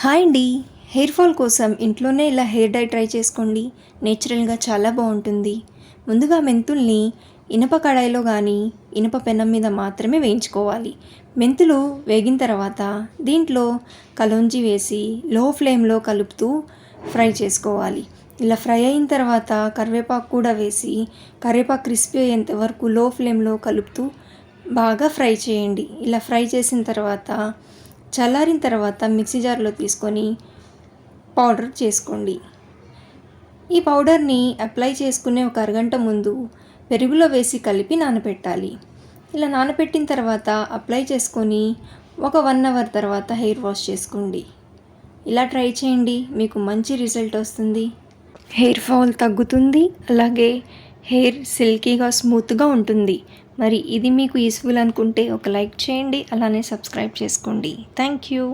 Hi అండి. Hair fall కోసం ఇంట్లోనే ఇలా హెయిర్ డై ట్రై చేసుకోండి. నేచురల్గా చాలా బాగుంటుంది. ముందుగా మెంతుల్ని ఇనప కడాయిలో కానీ ఇనప పెనం మీద మాత్రమే వేయించుకోవాలి. మెంతులు వేగిన తర్వాత దీంట్లో కలోంజీ వేసి లో ఫ్లేమ్లో కలుపుతూ ఫ్రై చేసుకోవాలి. ఇలా ఫ్రై అయిన తర్వాత కరివేపాకు కూడా వేసి కరివేపాకు క్రిస్పీ అయ్యేంత వరకు లో ఫ్లేమ్లో కలుపుతూ బాగా ఫ్రై చేయండి. ఇలా ఫ్రై చేసిన తర్వాత చల్లారిన తర్వాత మిక్సీ జార్లో తీసుకొని పౌడర్ చేసుకోండి. ఈ పౌడర్ని అప్లై చేసుకునే ఒక అరగంట ముందు పెరుగులో వేసి కలిపి నానబెట్టాలి. ఇలా నానబెట్టిన తర్వాత అప్లై చేసుకొని ఒక 1 అవర్ తర్వాత హెయిర్ వాష్ చేసుకోండి. ఇలా ట్రై చేయండి, మీకు మంచి రిజల్ట్ వస్తుంది. హెయిర్ ఫాల్ తగ్గుతుంది, అలాగే హెయిర్ సిల్కీగా స్మూత్గా ఉంటుంది. మరి ఇది మీకు యూస్ఫుల్ అనుకుంటే ఒక లైక్ చేయండి, అలానే సబ్స్క్రైబ్ చేసుకోండి. Thank you.